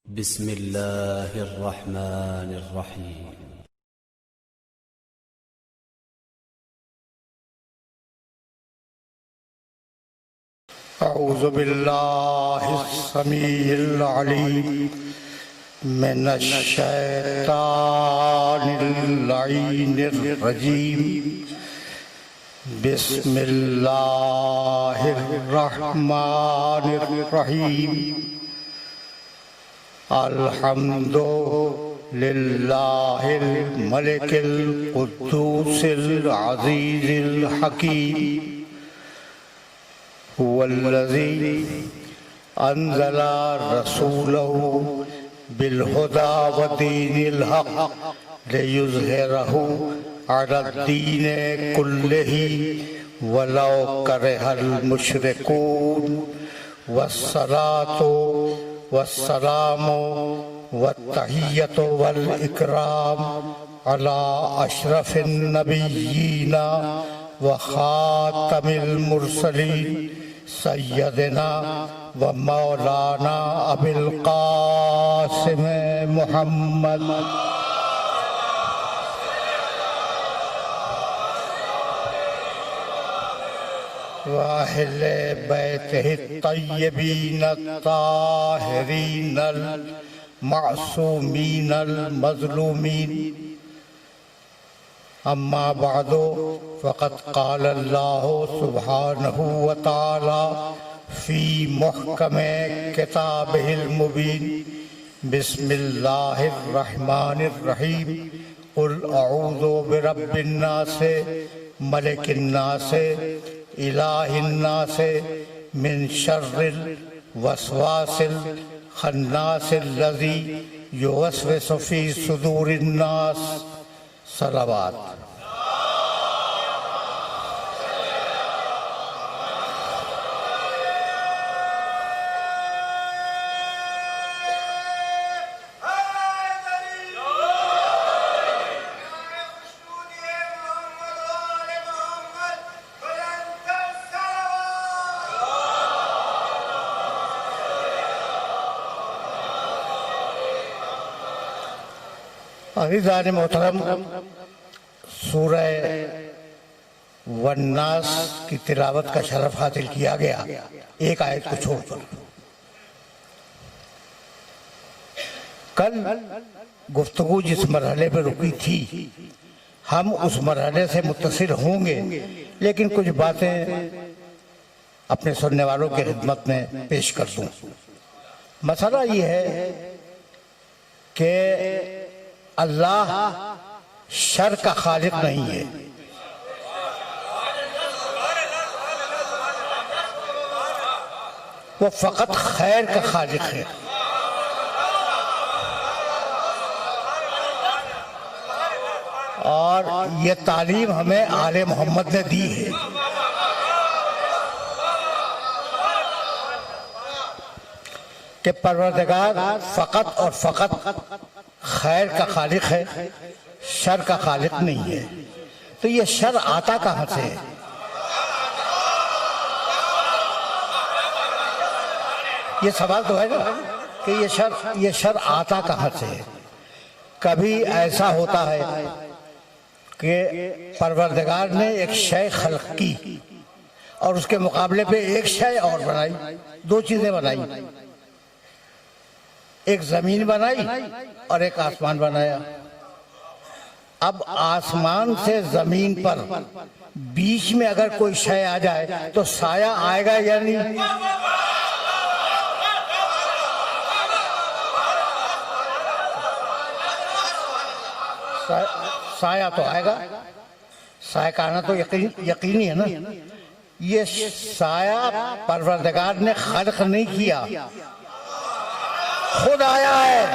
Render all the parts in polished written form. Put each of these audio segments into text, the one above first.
बिस्मिल्लाहिर्रहमानिर्रहीम। अऊज़ु बिल्लाहिस्समीइल अलीम मिनश्शैतानिर लईनिर रजीम। बिस्मिल्लाहिर्रहमानिर रहीम। अल्हम्दुलिल्लाहिल मलिकिल कुद्दूसिल अज़ीज़िल हकीम। हुवल्लज़ी अंज़ला रसूलहु बिलहुदा व दीनिल हक़ लियुज़हिरहु अलद्दीनि कुल्लिही वलौ करहल मुशरिकून। वस्सलातु वस्सलामु वत्तहिय्यतु वल इकराम अला अशरफिन नबिय्यीना व खातमिल मुरसलीन सय्यदना व मौलाना अबिल कासिम मुहम्मद व अहले बैतिहि तय्यबीन ताहिरीन मासूमीन मज़लूमीन। अम्मा बादो फ़क़द क़ाल अल्लाहु सुब्हानहु व तआला फ़ी मुहकमे किताबिहिल मुबीन। बिस्मिल्लाहिर रहमानिर रहीम। क़ुल अऊज़ु बिरब्बिन नास मलिकिन नास इलाहिन नास मिन शर्रिल वसवासिल खन्नासिल लज़ी युवस्विसु फ़ी सुदूरिन नास। सलावत। अज़ीज़ान मोहतरम, सूरह वन्नास की तिलावत का शरफ हासिल किया गया एक आयत को छोड़कर। कल गुफ्तगू जिस मरहले पर रुकी थी, हम उस मरहले से मुत्तसिल होंगे, लेकिन कुछ बातें अपने सुनने वालों की खिदमत में पेश कर दूं। मसला ये है कि अल्लाह शर का खालिक नहीं है। वो फकत खैर का खालिक है। और ये तालीम हमें आले मोहम्मद ने दी है। कि परवरदिगार फकत और फकत खैर का खालिक है, शर का खालिक नहीं है। तो ये शर आता कहां से है? ये सवाल तो है ना कि ये शर आता कहां से है? कभी ऐसा होता है कि परवरदिगार ने एक शय खल्क की और उसके मुकाबले पे एक शय और बनाई, दो चीजें बनाई। एक जमीन बनाई और एक आसमान बनाया। अब आसमान से जमीन पर बीच में अगर कोई शय आ जाए तो साया आएगा या नहीं? साया तो आएगा। साया का आना तो यकीनी है ना। ये साया परवरदिगार ने खल्क नहीं किया, खुद आया है।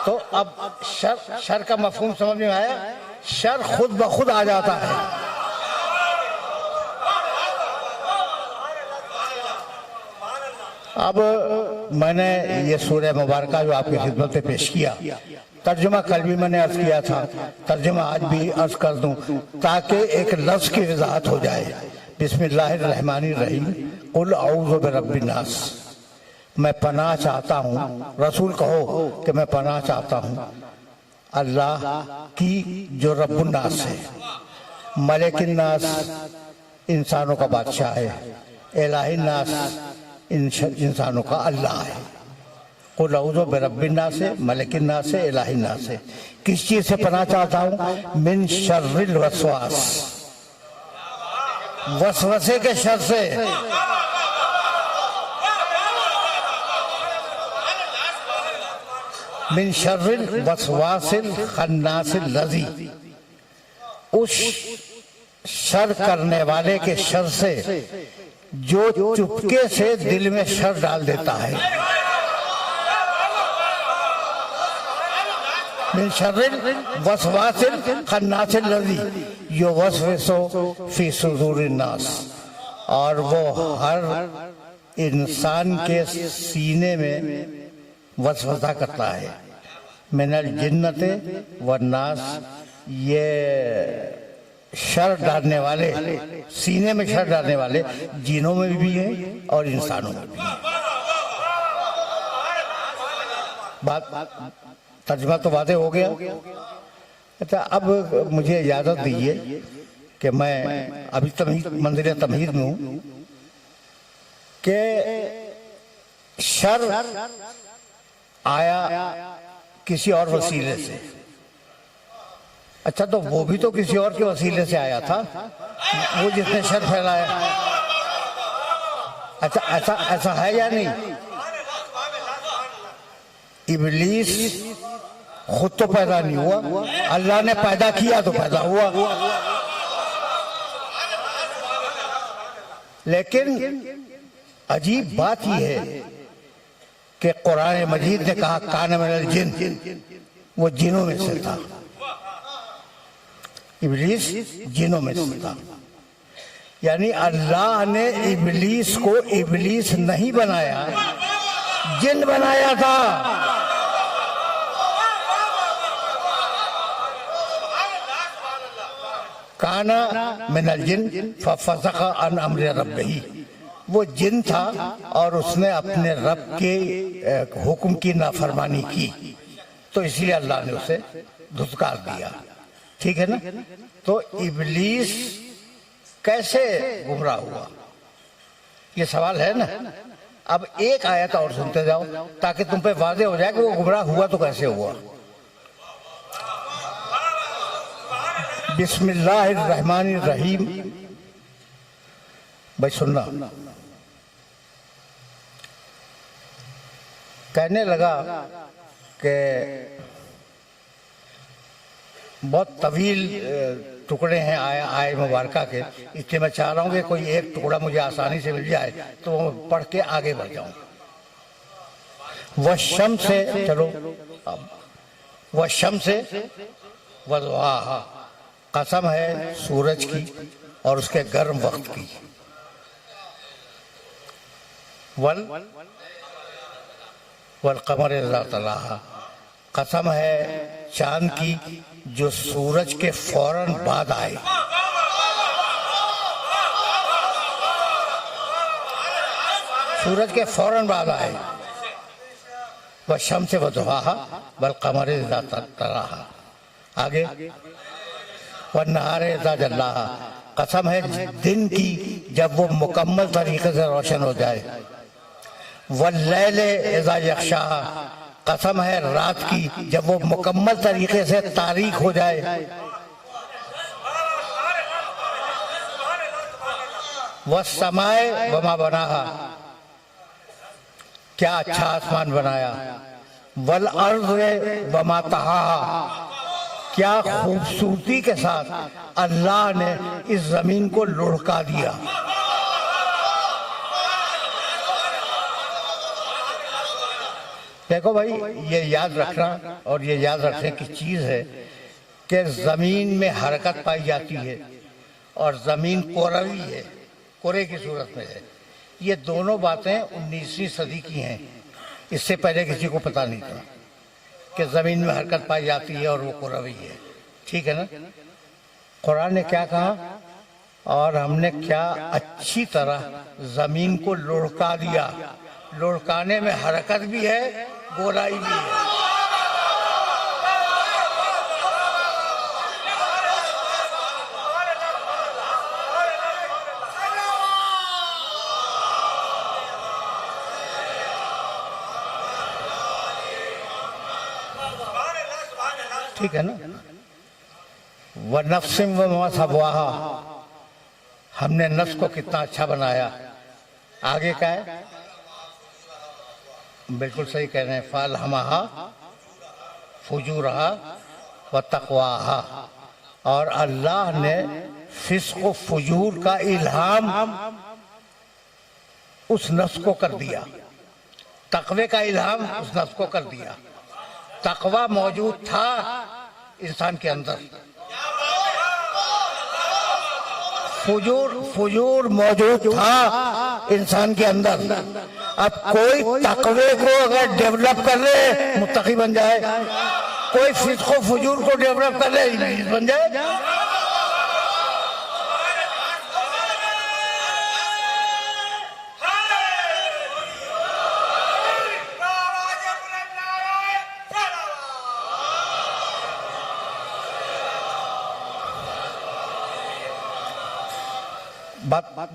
तो अब शर का मफहूम समझ में आया। शर खुद ब खुद आ जाता है। अब मैंने ये सूरह मुबारका जो आपकी खिदमत में पेश किया, तर्जुमा कल भी मैंने अर्ज किया था, तर्जुमा आज भी अर्ज कर दूं ताकि एक लफ्ज की वजाहत हो जाए। बिस्मिल्लाहिर्रहमानिर्रहीम कुल औज़ु बिरब्बिन नास, मैं पनाह चाहता हूँ, रसूल कहो कि मैं पनाह चाहता हूँ अल्लाह की जो रब्बुन नास है, मलिकिन नास इंसानों का बादशाह है, इलाहिन नास इंसानों का अल्लाह है। कुल औज़ु बिरब्बिन नास से, मलिकिन नास से, इलाहिन नास से। किस चीज से पनाह चाहता हूँ? मिन शर्रिल वसवास, वसवसे के शर से। मिन शर्रिल वसवासिल खन्नासिल लज़ी, उस शर करने वाले के शर से जो चुपके से दिल में शर डाल देता है। मिन शर्रिल वसवासिल खन्नासिल लज़ी युवस्विसु फी सुदूरिन नास, और वो हर इंसान के सीने में वसवसा करता है। मिनल जिन्नते व नास, ये शर डालने वाले, सीने में शर डालने वाले जिनों में भी हैं और इंसानों में भी हैं। बात तर्जुमा तो वादे हो गया। अच्छा, अब मुझे इजाजत दीजिए कि मैं अभी तमहीद, मंजिल तमहीद में हूँ कि शर आया किसी और वसीले से। अच्छा, तो वो भी तो किसी और के वसीले से आया था, वो जिसने शर फैलाया। अच्छा, ऐसा ऐसा है या नहीं? इब्लीस खुद तो पैदा नहीं हुआ, अल्लाह ने पैदा किया तो पैदा हुआ। लेकिन अजीब बात यह है कि कुरान मजीद ने कहा कान मिनल जिन, वो जिनों में से था। इब्लीस जिनों में से था, यानी अल्लाह ने इब्लीस को इब्लीस नहीं बनाया, जिन बनाया था। काना मिनल जिन फफसका अन अम्र रब्बिही, वो जिन था और उसने अपने रब के हुक्म की नाफरमानी की, तो इसलिए अल्लाह ने उसे धुतकार दिया। ठीक है ना? तो इब्लीस कैसे गुमराह हुआ, ये सवाल है ना। अब एक आयत और सुनते जाओ ताकि तुम पे वाज़ेह हो जाए कि वो गुमराह हुआ तो कैसे हुआ। बिस्मिल्लाहिर्रहमानिर्रहीम, भाई सुनना। कहने लगा कि बहुत तवील टुकड़े हैं आय मुबारका के, इसलिए मैं चाह रहा हूँ कि कोई एक टुकड़ा मुझे आसानी से मिल जाए तो पढ़ के आगे बढ़ जाऊं। वह शम से, चलो, वह शम से वज़ुहाहा, कसम है सूरज की और उसके गर्म वक्त की। वल कमर इज़ा तलाहा, कसम है चांद की जो सूरज के फौरन बाद आए। सूरज के फौरन बाद आए। वह शम्स वज़ुहाहा वल कमर इज़ा तलाहा। आगे वह नहार इज़ा जल्लाहा, कसम है दिन की जब वो मुकम्मल तरीके से रोशन हो जाए। वल्लैल इज़ा यग़शाहा, कसम है रात की जब वो मुकम्मल तरीके से तारीख हो जाए। वस्समाए वमा बनाहा, क्या अच्छा आसमान बनाया। वल अर्ज़ वमा तहाहा, क्या खूबसूरती के साथ अल्लाह ने इस जमीन को लुढ़का दिया। देखो भाई, ये याद रखना और ये याद रखने की चीज है कि जमीन में हरकत पाई जाती है और जमीन कोरवी है, कोरे की सूरत में है। ये दोनों बातें 19वीं सदी की हैं, इससे पहले किसी को पता नहीं था कि जमीन में हरकत पाई जाती है और वो कोरवी है। ठीक है ना? कुरान ने क्या कहा और हमने क्या अच्छी तरह जमीन को लुढ़का दिया। लुढ़काने में हरकत भी है, गोलाई भी है। ठीक है ना। व नफ्सिम व मा सवाहा, हमने नफ्स को कितना अच्छा बनाया। आगे क्या है? बिल्कुल सही कह रहे हैं। फालहमाहा फुजूरहा व तक़वाहा, और अल्लाह ने फिस्क व फुजूर का इल्हाम उस नफ्स को कर दिया। तक़वे का इल्हाम उस नफ्स को कर दिया। तक़वा मौजूद था इंसान के अंदर, फुजूर मौजूद था इंसान के अंदर। अब कोई तक़वे को अगर डेवलप कर ले मुत्तकी बन जाए, कोई फिस्क व फुजूर को डेवलप कर ले इब्लीस बन जाए।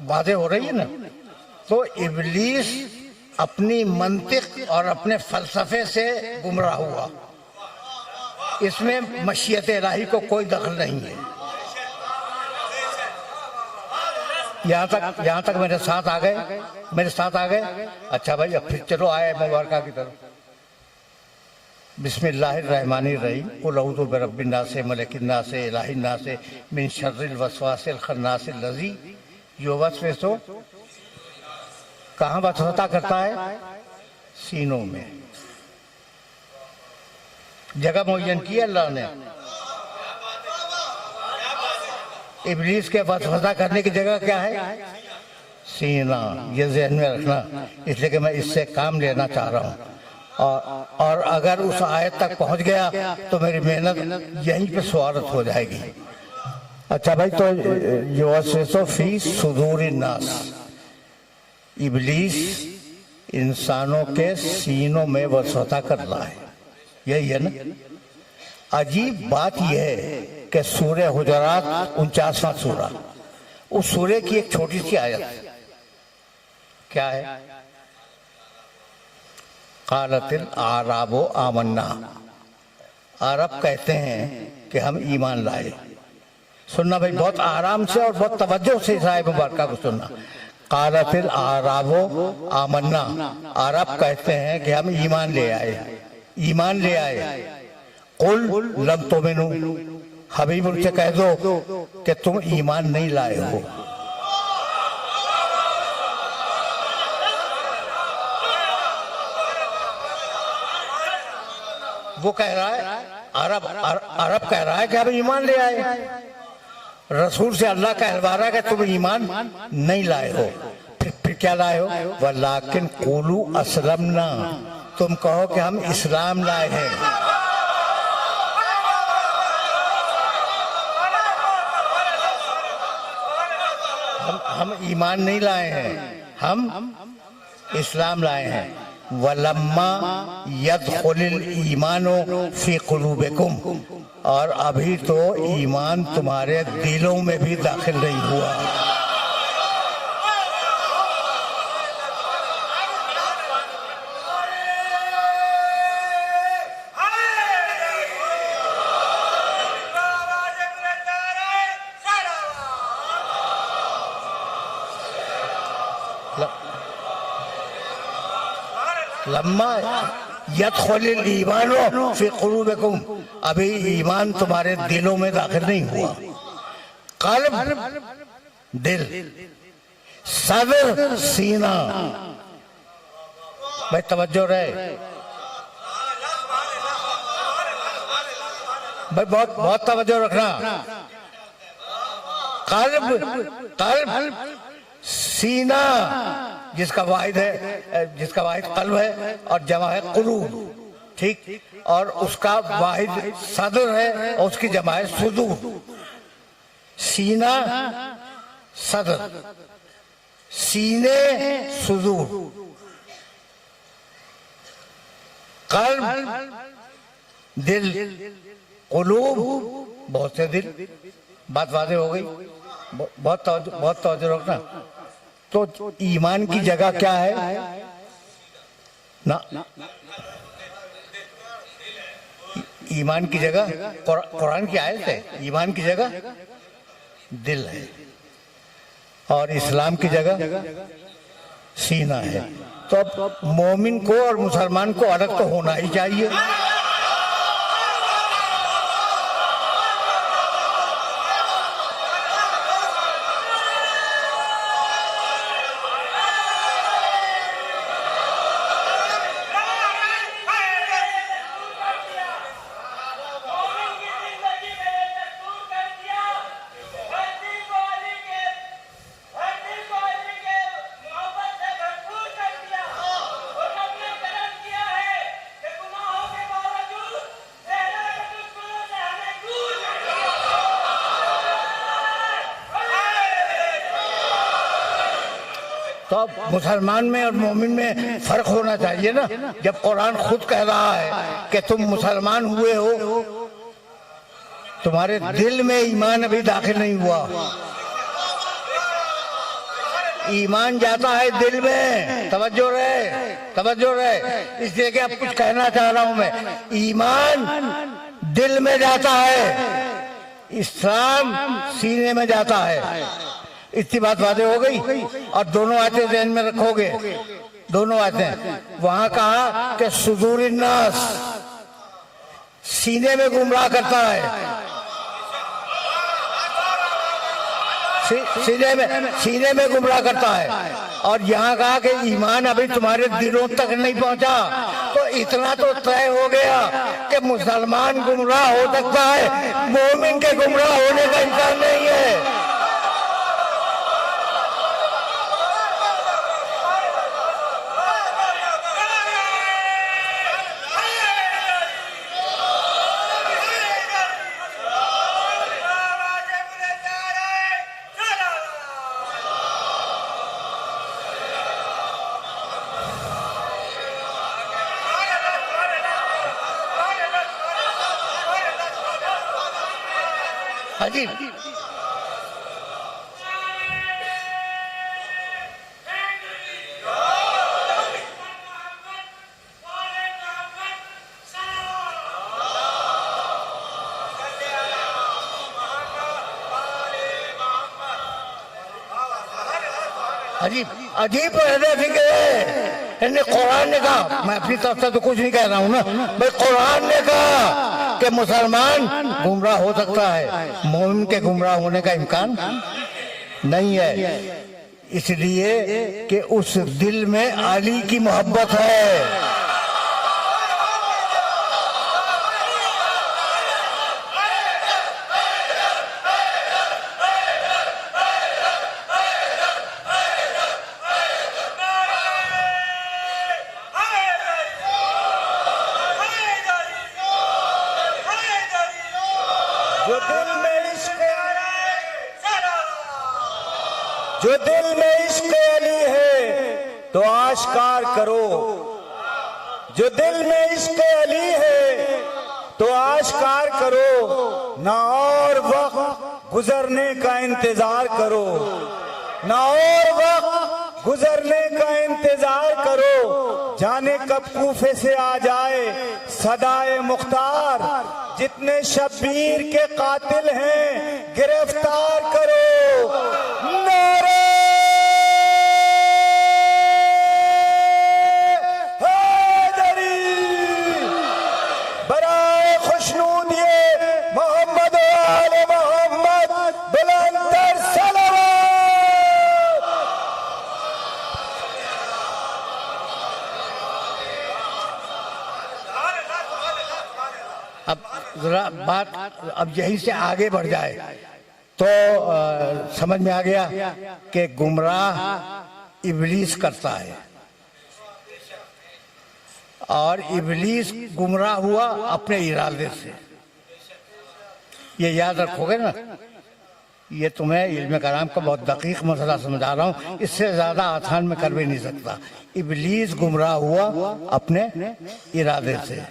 बातें हो रही है ना। तो इब्लीस अपनी मंतिक और अपने फलसफे से गुमराह हुआ। इसमें मशीयत इलाही को कोई दखल नहीं है। यहाँ तक मेरे साथ आ गए। अच्छा भाई, अब फिर चलो आए मुबारका की तरफ। बिस्मिल्लाहिर्रहमानिर्रहीम। कुल औज़ु बिरब्बिन नास मलिकिन नास इलाहिन नास मिन शर्रिल वसवासिल खन्नासिल लज़ी युवस्विसु। कहाँ वसवसा करता है? सीनों में। जगह मुअय्यन की अल्लाह ने। इब्लीस के वसवसा करने की जगह क्या है? सीना। ये ज़हन में रखना, इसलिए कि मैं इससे काम लेना चाह रहा हूँ। और अगर उस आयत तक पहुंच गया तो मेरी मेहनत यहीं पे स्वारत हो जाएगी। अच्छा भाई, तो युवस्विसु फी सुदूरिन नास, इब्लीस इंसानों के सीनों में वसवसा कर रहा है। यही है ना। अजीब बात यह है कि सूरे हुजरात 49वां सूरा, उस सूरे की एक छोटी सी आयत क्या है? क़ालतिल आराबो आमन्ना, अरब कहते हैं कि हम ईमान लाए। सुनना भाई, बहुत आराम से और बहुत तवज्जो से साहिब मुबारका को सुनना। क़ालतिल आराबो आमन्ना, अरब कहते हैं कि हम ईमान ले आए। कुल लम तुमिनु, हबीब उनसे कह दो कि तुम ईमान नहीं लाए हो। वो कह रहा है, अरब कह रहा है कि हम ईमान ले आए। रसूल से अल्लाह कहलवा रहा है कि तुम ईमान नहीं लाए हो। फिर क्या लाए हो? वलाकिन क़ूलू अस्लमना, तुम कहो कि हम इस्लाम लाए हैं। हम ईमान नहीं लाए हैं, हम इस्लाम लाए हैं। वलम्मा यदखुलिल ईमानो फी कुलूबिकुम, और अभी तो ईमान तुम्हारे दिलों में भी दाखिल नहीं हुआ। लम्मा यदखुलिल ईमानो फी कुलूबिकुम, अभी ईमान तुम्हारे दिलों में दाखिल नहीं हुआ। कल्ब दिल, सदर सीना। भाई तवज्जो रहे भाई, बहुत तवज्जो रखना। कल्ब सीना, जिसका वाहिद कल्ब है और जमा है कुलूब, ठीक। और उसका वाहिद सदर है और उसकी जमा है सुदूर। सीना सदर, सीने सुदूर, कल्ब दिल, कुलूब बहुत से दिल। बात वाज़ेह हो गई? बहुत तवज्जो रखना। तो ईमान की जगह क्या है ना? ईमान की जगह कुरान की आयत है, ईमान की जगह दिल है और इस्लाम की जगह सीना है। तो अब मोमिन को और मुसलमान को अलग तो होना ही चाहिए। तो अब मुसलमान में और मोमिन में फर्क होना चाहिए ना। जब कुरान खुद कह रहा है कि तुम मुसलमान हुए हो, तुम्हारे दिल में ईमान अभी दाखिल नहीं हुआ। ईमान जाता है दिल में, तवज्जो रहे। इसलिए कि अब कुछ कहना चाह रहा हूं मैं, ईमान दिल में जाता है, इस्लाम सीने में जाता है। इतनी बात वाज़ेह हो गई। और दोनों आयतें ध्यान में रखोगे, दोनों आयतें। वहां कहा कि सुदूरिन नास, सीने में गुमराह करता है, सीने में गुमराह करता है। और यहाँ कहा कि ईमान अभी तुम्हारे दिलों तक नहीं पहुंचा। तो इतना तो तय हो गया कि मुसलमान गुमराह हो सकता है, मोमिन के गुमराह होने का इम्कान नहीं है। अजीब अजीब इन्हें कुरान ने कहा, मैं अपनी तरफ से तो कुछ नहीं कह रहा हूँ ना भाई, कुरान ने कहा कि मुसलमान गुमराह हो सकता है, मोमिन के गुमराह होने का इम्कान नहीं है। इसलिए कि उस दिल में अली की मोहब्बत है। जो दिल में इश्क अली है तो आश्कार करो, जो दिल में इश्क अली है तो आश्कार करो, ना और वक्त गुजरने का इंतजार करो, ना और वक्त गुजरने का इंतजार करो, जाने कब कूफे से आ जाए सदाए मुख्तार, जितने शब्बीर के कातिल हैं गिरफ्तार करो। नारे हैदरी बराए खुशनूदिए मोहम्मद आले मोहम्मद बुलंदर सलावत। अब जरा बात अब यहीं से आगे बढ़ जाए तो समझ में आ गया कि गुमराह इब्लीस करता है और इब्लीस गुमराह हुआ अपने इरादे से। ये याद रखोगे ना, ये तुम्हें इल्म कलाम का बहुत दकीक मसला समझा रहा हूँ, इससे ज्यादा आसान में कर भी नहीं सकता। इब्लीस गुमराह हुआ अपने इरादे से,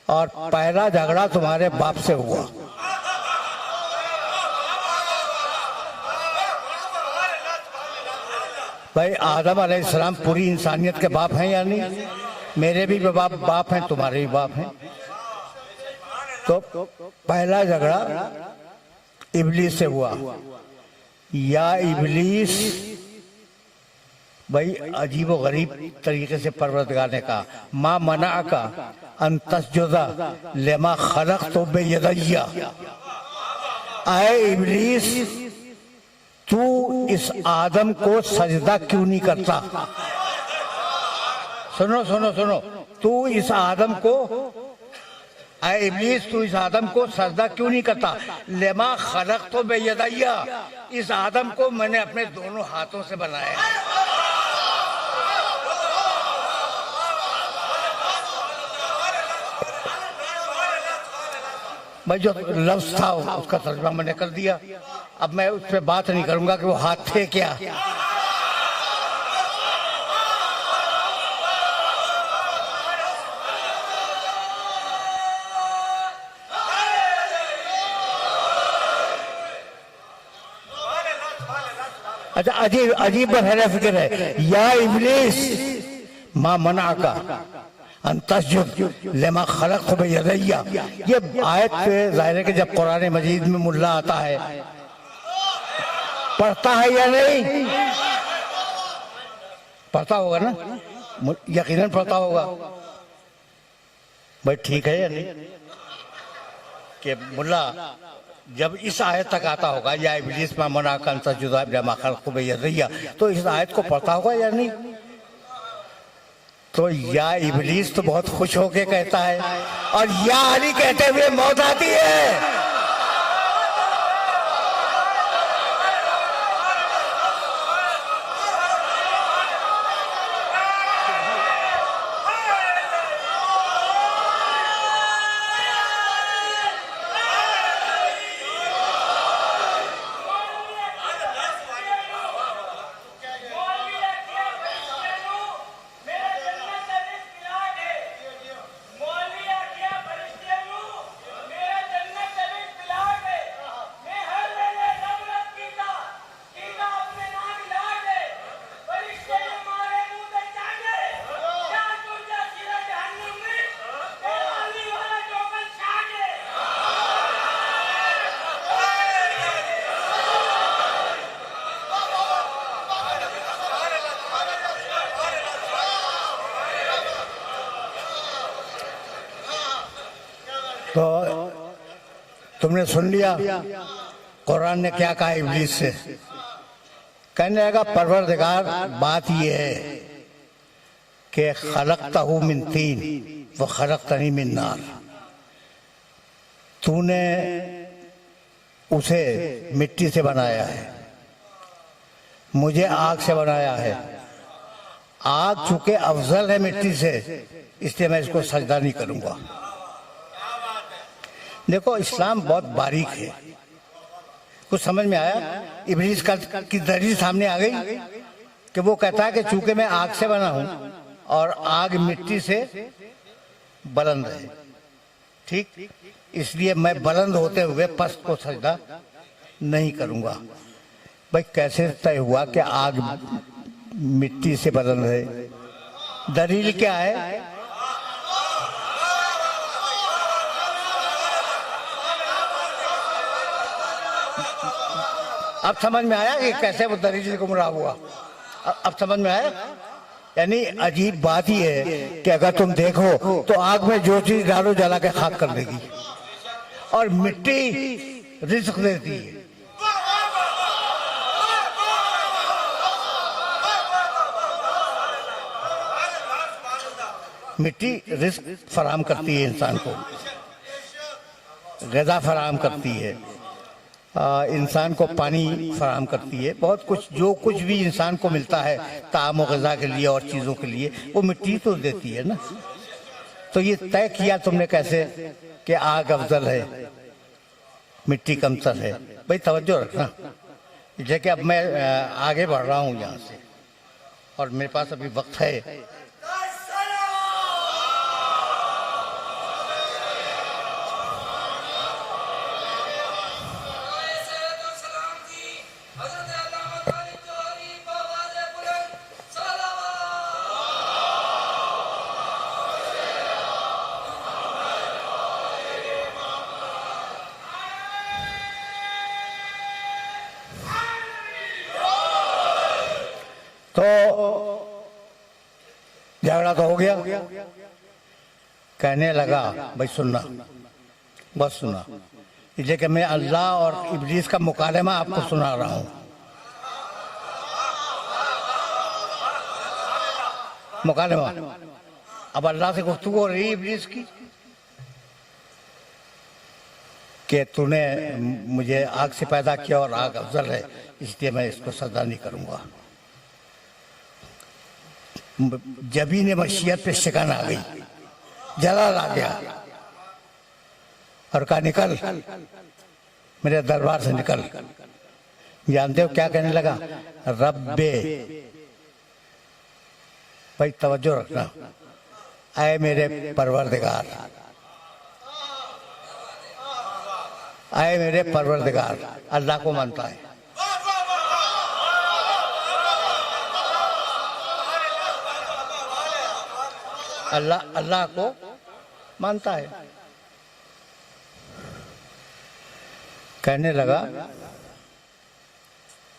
और पहला झगड़ा तुम्हारे बाप से हुआ। भाई आदम अलैहिस्सलाम पूरी इंसानियत के बाप हैं या नहीं? मेरे भी बाप हैं, तुम्हारे भी बाप हैं। तो पहला झगड़ा इब्लीस से हुआ। या इब्लीस, भाई अजीब व गरीब तरीके से परवरदिगार ने कहा, माँ मना का अंतस्जुदा लेमा खलक तो बेयदैया। आए इब्लीस, तू इस आदम को सजदा क्यों नहीं करता? सुनो सुनो सुनो, तू इस आदम को, आए इब्लीस, तू इस आदम को सजदा क्यों नहीं करता? लेमा खलक तो बेयदैया, इस आदम को मैंने अपने दोनों हाथों से बनाया। भाई जो लफ्ज था उसका तर्जुमा मैंने कर दिया। अब मैं उस पर बात नहीं करूंगा कि वो हाथ थे क्या। अच्छा, अजीब अजीब बरहरा फिक्र है। या इब्लीस, माँ मना का अंतस्जुद लेमा खलक तो बेयदैया। ये आयत पे जाहिर है कि जब कुरान मजीद में मुल्ला आता है, पढ़ता है या नहीं? पढ़ता होगा ना, यकीनन पढ़ता होगा। भाई ठीक है या नहीं कि मुल्ला जब इस आयत तक आता होगा, या इब्लीस मा मना का अंतस्जुद लेमा खलक तो बेयदैया, तो इस आयत को पढ़ता होगा या नहीं? तो या इब्लीस तो बहुत खुश होके कहता है, और या अली कहते हुए मौत आती है। तो तुमने सुन लिया कुरान ने क्या कहा इब्लीस से। कहने लगा, परवरदिगार बात ये है कि खलक़तहू मिन तीन व खलक़तनी मिन नार, तूने उसे मिट्टी से बनाया है, मुझे आग से बनाया है। आग चूंकि अफजल है मिट्टी से, इसलिए मैं इसको सजदा नहीं करूंगा। देखो इस्लाम बहुत बारीक है, कुछ समझ में आया? इब्लीस की दलील सामने आ गई कि वो कहता है कि चूंकि मैं आग से बना हूं और आग मिट्टी से बुलंद है, ठीक, इसलिए मैं बुलंद होते हुए पस्त को सजदा नहीं करूंगा। भाई कैसे तय हुआ कि आग मिट्टी से बुलंद है? दलील क्या है? अब समझ में आया कि कैसे वो दलील गुमराह हुआ? अब समझ में आया? यानी अजीब बात ही है कि अगर तुम देखो तो आग में जो चीज डालो जला के खाक कर देगी, और मिट्टी रिज़्क़ देती है। मिट्टी रिज़्क़ फराहम करती है, इंसान को ग़िज़ा फराहम करती है, इंसान को पानी फराहम करती है, बहुत कुछ जो कुछ भी इंसान को मिलता है ताम और ग़िज़ा के लिए और चीज़ों के लिए, वो मिट्टी तो देती है ना। तो ये तय किया तुमने कैसे कि आग अफजल है, मिट्टी कमतर है? भाई तवज्जो रखना। देखिए अब मैं आगे बढ़ रहा हूँ यहाँ से और मेरे पास अभी वक्त है। तो झगड़ा तो हो गया। कहने लगा भाई सुनना, बस सुना, इसलिए कि मैं अल्लाह और इब्लीस का मुकालमा आपको सुना रहा हूँ। मुकालमा, अब अल्लाह से गुफ्तगू हो रही इब्लीस की कि तूने मुझे आग से पैदा किया और आग अफजल है, इसलिए मैं इसको सजा नहीं करूंगा। जबी ने मशीयत पे शिकन आ गई, जलाल आ गया और कहा निकल मेरे दरबार से निकल। जानते हो क्या कहने लगा? रब्बे, भाई तवज्जो रखना, आए मेरे परवरदिगार, आए मेरे परवरदिगार। अल्लाह को मानता है, अल्लाह को मानता है। कहने लगा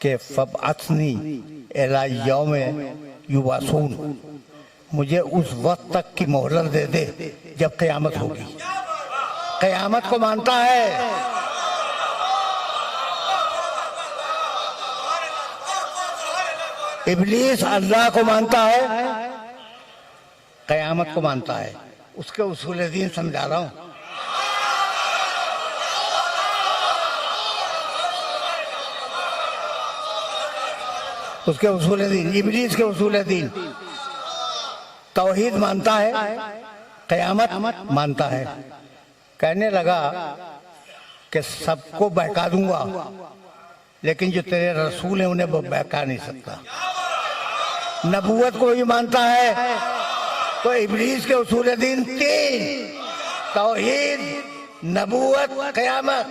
कि फबअथनी इला यौम युबासून, मुझे उस वक्त तक की मोहलत दे दे जब क़यामत होगी। क़यामत को मानता है। इब्लीस अल्लाह को मानता है, क़यामत को मानता है। उसके उसूल दीन समझा रहा हूं। उसके उसूल दीन, इब्लीस के उसूल दीन, तौहीद मानता है, क़यामत मानता है। कहने लगा कि सबको बहका दूंगा, लेकिन जो तेरे रसूल हैं उन्हें वो बहका नहीं सकता। नबूवत को भी मानता है। तो इब्लीस के उसूल दीन तीन: तौहीद, नबूवत, क़यामत।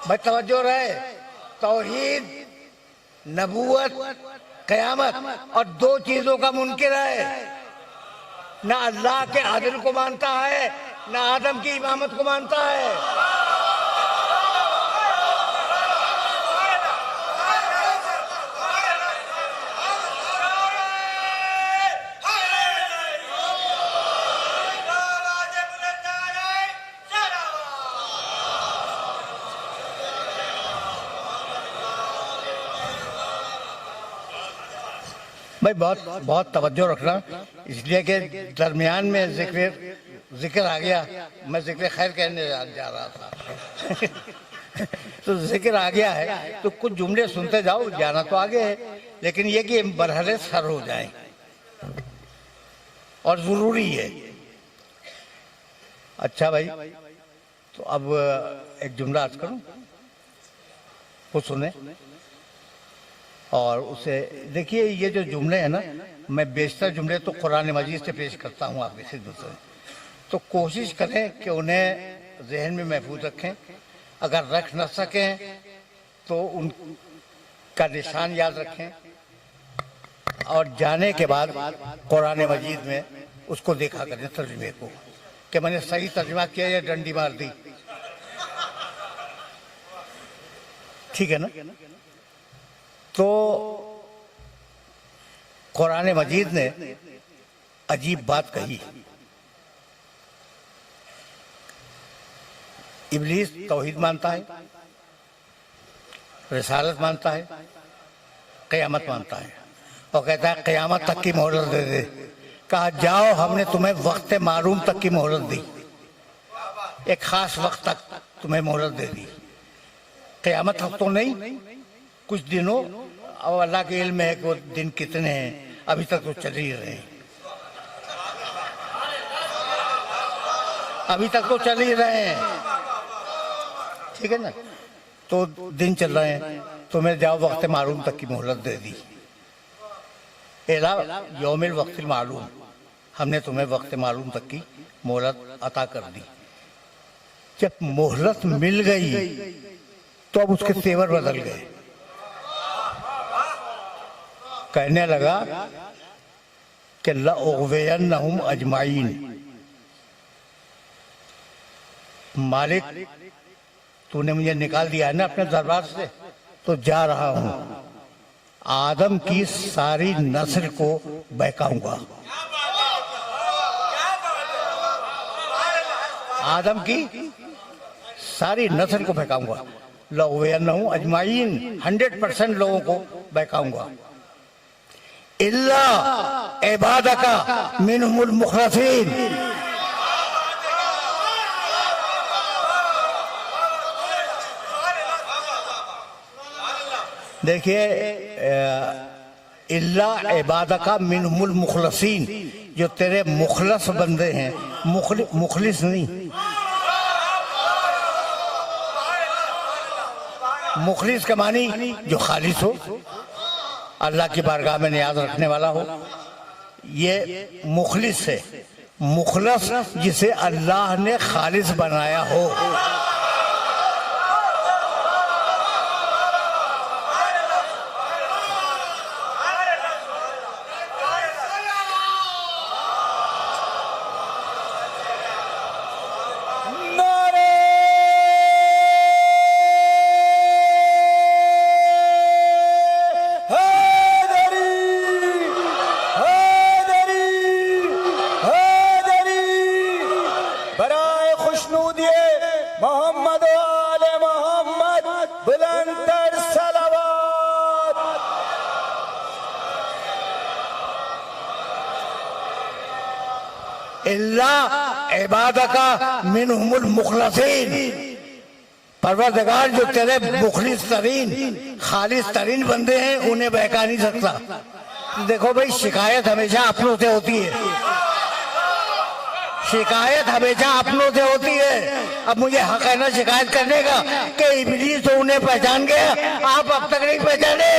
भाई तवज्जो रहे, तौहीद, नबूवत, क़यामत। और दो चीजों का मुनकिर है, ना अल्लाह के आदिल को मानता है, ना आदम की इमामत को मानता है। भाई बहुत तवज्जो रखना, इसलिए कि दरमियान में जिक्र आ गया। मैं जिक्र खैर कहने जा रहा था तो जिक्र आ गया है तो कुछ जुमले सुनते जाओ, जाना तो आगे है, लेकिन ये कि बरहरे सर हो जाए और जरूरी है। अच्छा भाई, तो अब एक जुमला अर्ज करूं, वो सुने और उसे देखिए। ये जो जुमले हैं ना, मैं बेशतर जुमले तो कुरान मजीद से पेश करता हूँ आपकी खिदमत में, तो कोशिश करें कि उन्हें जहन में महफूज रखें। अगर रख न सकें तो उनका निशान याद रखें और जाने के बाद कुरान मजीद में उसको देखा करें तर्जुमे को, कि मैंने सही तर्जुमा किया या डंडी मार दी। ठीक है ना? तो कुरान मजीद ने अजीब बात कही। इब्लीस तौहीद मानता है, रिसालत मानता है, क़यामत मानता है और कहता है क़यामत तक की मोहलत दे दे। कहा जाओ, हमने तुम्हें वक्त मालूम तक की मोहलत दी, एक खास वक्त तक तुम्हें मोहलत दे दी। क़यामत तक तो नहीं, कुछ दिनों, और अल्लाह के इल्म है कि वो दिन कितने हैं, अभी तक तो चल ही रहे हैं, अभी तक तो चल ही रहे हैं। ठीक है ना। तो दिन चल रहे हैं, तो मैं जाओ वक्त मालूम तक की मोहलत दे दी। एला यौमिल वक्त मालूम, हमने तुम्हें वक्त मालूम तक की मोहलत अता कर दी। जब मोहलत मिल गई तो अब उसके तेवर बदल गए। कहने लगा कि लअग़वियन्नहुम अजमाइन, मालिक तूने मुझे निकाल दिया है ना अपने दरबार से, तो जा रहा हूं, आदम की सारी नस्ल को बहकाऊंगा। आदम की सारी नस्ल को बहकाऊंगा। लअग़वियन्नहुम अजमाइन, 100% लोगों को बहकाऊंगा। इल्ला इबादका मिनहुमुल मुखलसीन, देखिए इल्ला इबादका मिनहुमुल मुखलसीन, जो तेरे मुखलस बंदे हैं, मुखलिस नहीं, मुखलिस का मानी जो खालिस हो, अल्लाह की बारगाह में नियाज रखने वाला हो, ये मुखलिस है। मुखलस जिसे अल्लाह ने खालिस बनाया हो। इल्ला इबादका मिनहुमुल मुखलसीन, परवरदिगार जो तेरे मुखलिस तरीन खालिस तरीन बंदे हैं उन्हें बहका नहीं सकता। देखो भाई, शिकायत हमेशा अपनों से होती है, शिकायत हमेशा अपनों से होती है। अब मुझे हक है ना शिकायत करने का कि इब्लीस तो उन्हें पहचान गया, आप अब तक नहीं पहचाने।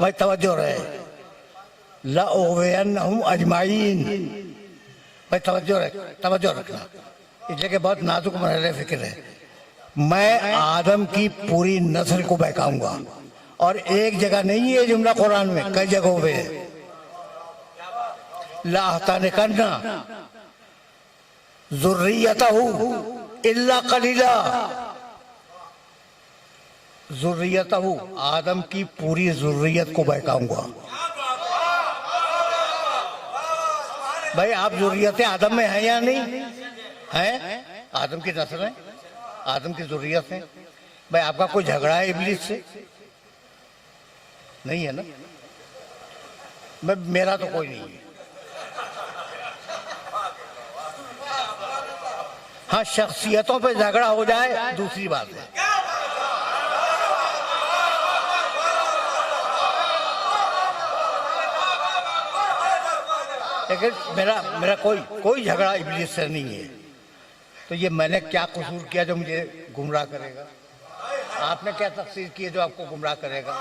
भाई तवज्जो रहे, लअग़वियन्नहुम अजमाइन, भाई तवज्जो रखना, इसलिए कि बहुत नाजुक मरहले फिक्र है। मैं आदम की पूरी नस्ल को बहकाऊंगा, और एक जगह नहीं है जुमला कुरान में, कई जगहों पे लाहतानिकन्ना ज़ुर्रियतहु इल्ला कलीला, ज़ुर्रियतहु आदम की पूरी ज़ुर्रियत को बहकाऊंगा। भाई आप ज़ुर्रियत आदम में हैं या नहीं हैं? आदम की नस्ल है, आदम की ज़ुर्रियत है। भाई आपका कोई झगड़ा है इब्लीस से? नहीं है ना। मेरा तो कोई नहीं है। हाँ, शख्सियतों पे झगड़ा हो जाए दूसरी बात है। लेकिन मेरा कोई झगड़ा इब्लीस से नहीं है। तो ये मैंने क्या कसूर किया जो मुझे गुमराह करेगा? आपने क्या तफसीर की है जो आपको गुमराह करेगा?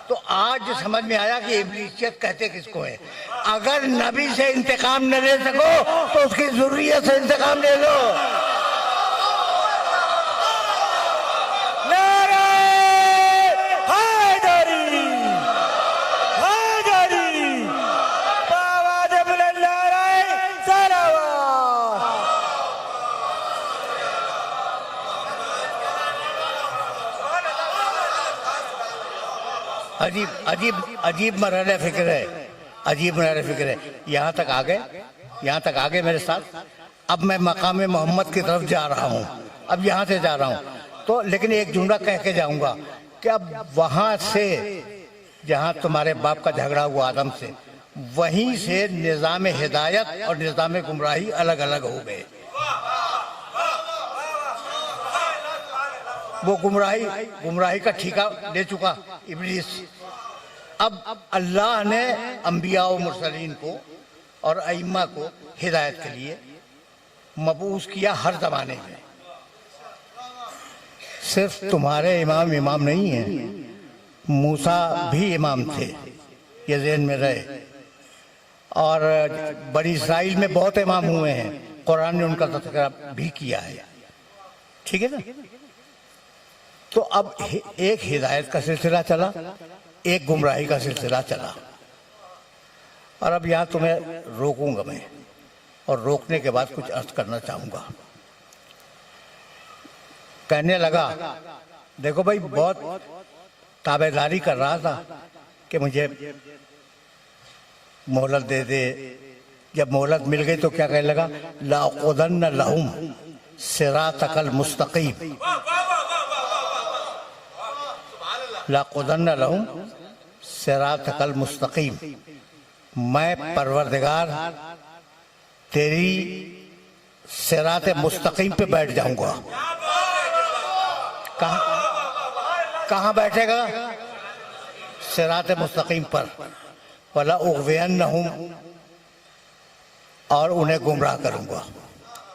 तो आज समझ में आया कि इब्लीसियत कहते किसको है। अगर नबी से इंतकाम न ले सको तो उसकी ज़ुर्रियत से इंतकाम ले लो। अजीब अजीब अजीब मरहले फिक्र है, अजीब मरहले फिक्र है। यहाँ तक आ गए, यहाँ तक आ गए मेरे साथ। अब मैं मकाम मोहम्मद की तरफ जा रहा हूँ, अब यहाँ से जा रहा हूँ तो, लेकिन एक जुमला कह के जाऊंगा कि अब वहां से जहां तुम्हारे बाप का झगड़ा हुआ आदम से, वहीं से निज़ाम हिदायत और निज़ाम गुमराही अलग अलग हो गए। वो गुमराही का ठेका ले चुका इब्लीस। अब अल्लाह ने अंबिया और मुरसलीन को और अइम्मा को हिदायत के लिए मबूस किया हर जमाने में। सिर्फ तुम्हारे इमाम इमाम नहीं है, मूसा भी इमाम थे, ये ज़हन में रहे। और बड़ी इसराइल में बहुत इमाम हुए हैं, कुरान ने उनका तज़किरा भी किया है, ठीक है ना। तो अब एक हिदायत का सिलसिला चला, एक गुमराही का सिलसिला चला, और अब यहाँ तुम्हें रोकूंगा मैं, और रोकने के बाद कुछ अर्ज करना चाहूंगा। कहने लगा, देखो भाई, बहुत ताबेदारी कर रहा था कि मुझे मोहलत दे दे। जब मोहलत मिल गई तो क्या कहने लगा, लाक़ुदन्न लहुम सिरातकल मुस्तक़ीम, लाक़ुदन्न लहुम सिरातकल मुस्तक़ीम, मैं परवरदिगार तेरी सिरात मुस्तक़ीम पे बैठ जाऊंगा। कहाँ बैठेगा? सिरात मुस्तक़ीम पर। वला उग़वियन्नहुम, और उन्हें गुमराह करूंगा,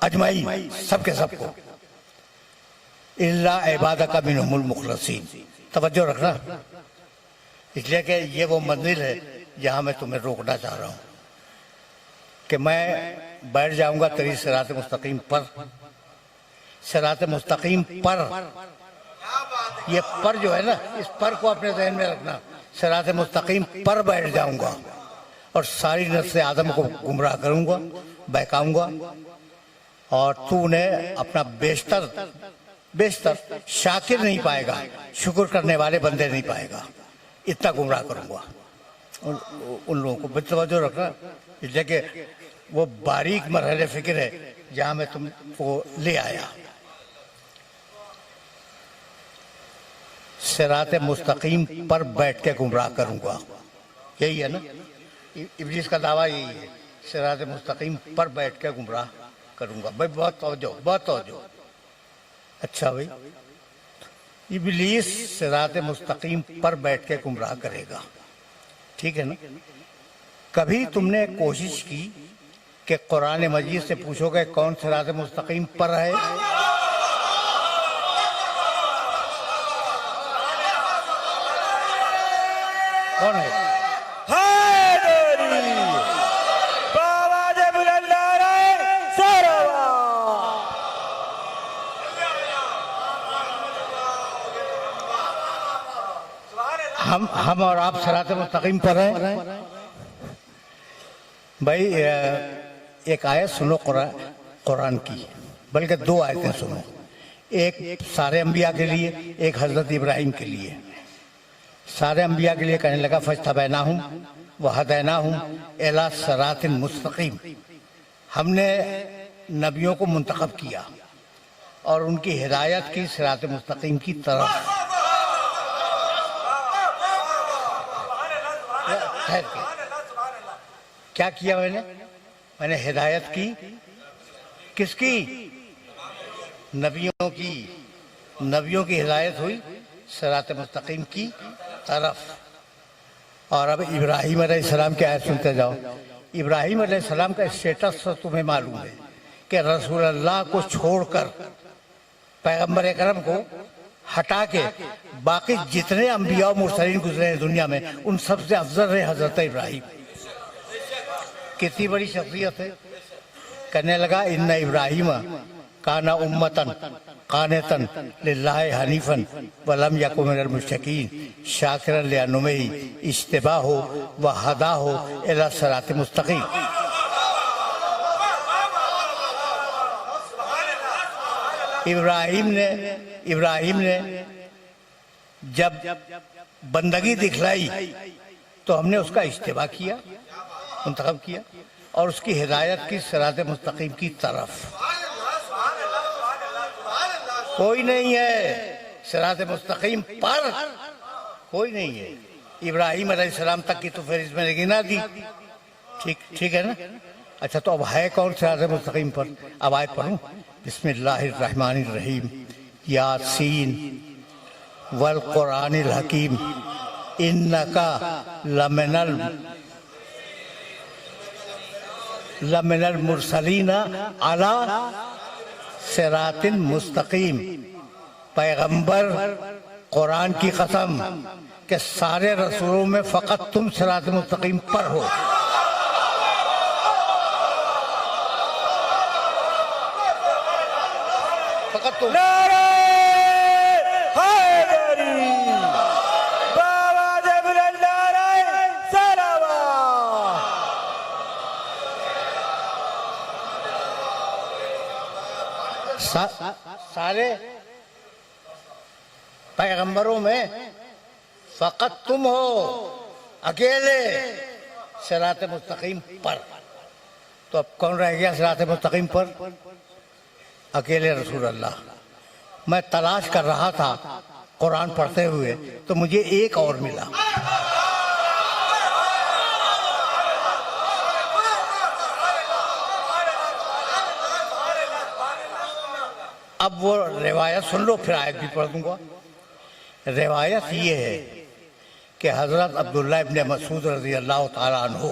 अजमाई, सबके सबको। इल्ला इबादका मिनहुमुल मुख़लसीन। तवज्जो रखना, इसलिए कि ये वो मंजिल है जहाँ मैं तुम्हें रोकना चाह रहा हूँ कि मैं बैठ जाऊंगा तेरी सिरात मुस्तक़ीम पर। सिरात मुस्तक़ीम पर, ये पर जो है ना, इस पर को अपने ज़हन में रखना। सिरात मुस्तक़ीम पर बैठ जाऊंगा और सारी नस्ल आदम को गुमराह करूंगा, बहकाऊंगा, और तू उन्हें अपना बेशतर शाकिर नहीं पाएगा, शुक्र करने वाले बंदे नहीं पाएगा, इतना गुमराह करूंगा उन लोगों को। तवज्जो रखना, इसलिए कि वो बारीक मरहले फिक्र है जहां मैं तुमको ले आया। सिरात मुस्तक़ीम पर बैठ के गुमराह करूंगा, यही है ना, इब्लीस का दावा यही है, सिरात मुस्तक़ीम पर बैठ के गुमराह करूंगा। भाई बहुत तवज्जो, बहुत तवज्जो। अच्छा भाई, इब्लीस सिरात मुस्तक़ीम पर बैठ के गुमराह करेगा, ठीक है ना। कभी तुमने कोशिश की कि कुरान मजीद से पूछोगे कौन सिरात मुस्तक़ीम पर है? कौन है? हम और आप सिरात मुस्तक़ीम पर हैं भाई। एक आयत सुनो कुरान की, बल्कि दो आयतें सुनो, एक सारे अंबिया के लिए, एक हजरत इब्राहिम के लिए। सारे अंबिया के लिए कहने लगा, फज्तबैनाहुम व हदैनाहुम इला सिरातिन मुस्तक़ीम, हमने नबियों को मुंतखब किया और उनकी हिदायत की सिरात मुस्तक़ीम की तरफ। क्या किया मैंने हिदायत की, किसकी? नबियों की। नबियों की हिदायत हुई सिरात मुस्तक़ीम की तरफ। और अब इब्राहिम अलैहिस्सलाम की आयत सुनते जाओ। इब्राहिम अलैहिस्सलाम का स्टेटस तो तुम्हें मालूम है कि रसूल अल्लाह को छोड़कर, पैगंबर अकरम को हटा के बाकी जितने अंबिया और मुरसलीन गुजरे हैं दुनिया में, उन सबसे अफजल है हजरत इब्राहिम। कितनी बड़ी शख्सियत है। कहने लगा, इन्ना इब्राहिम काना उम्मतन कानितन लिल्लाहि हनीफन वलम यकुन मिनल मुश्रिकीन शाकिरन लिअनउमिही इज्तिबाहु व हदाहु इला सिरातिल मुस्तक़ीम। इब्राहिम ने जब बंदगी दिखलाई तो हमने उसका इज्तिबा किया, मुंतखब किया और उसकी हिदायत की सिरात मुस्तकीम की तरफ। कोई नहीं है सिरात मुस्तकीम पर, कोई नहीं है। इब्राहिम अलैहिस्सलाम तक की तो फिर इसमें गिना दी, ठीक है ना। अच्छा, तो अब है कौन सिरात मुस्तकीम पर? अब आयत पढ़ूं, बिस्मिल्लाहिर्रहमानिर्रहीम, यासीन वल कुरानिल हकीम इन्नका लमिनल मुरसलीना अला सिरातिन मुस्तकीम। पैगंबर, कुरान की कसम कि सारे रसूलों में फकत तुम सिरात मुस्तकीम पर हो। फकत तुम। सारे पैगंबरों में फकत तुम हो अकेले सिरात मुस्तकीम पर। तो अब कौन रह गया सिरात मुस्तकीम पर? अकेले रसूल अल्लाह। मैं तलाश कर रहा था कुरान पढ़ते हुए तो मुझे एक और मिला। अब वो रिवायत सुन लो, फिर आयत भी पढ़ दूंगा। रिवायत ये है कि हजरत अब्दुल्ला इब्ने मसूद रज़ी अल्लाह ताला अन्हु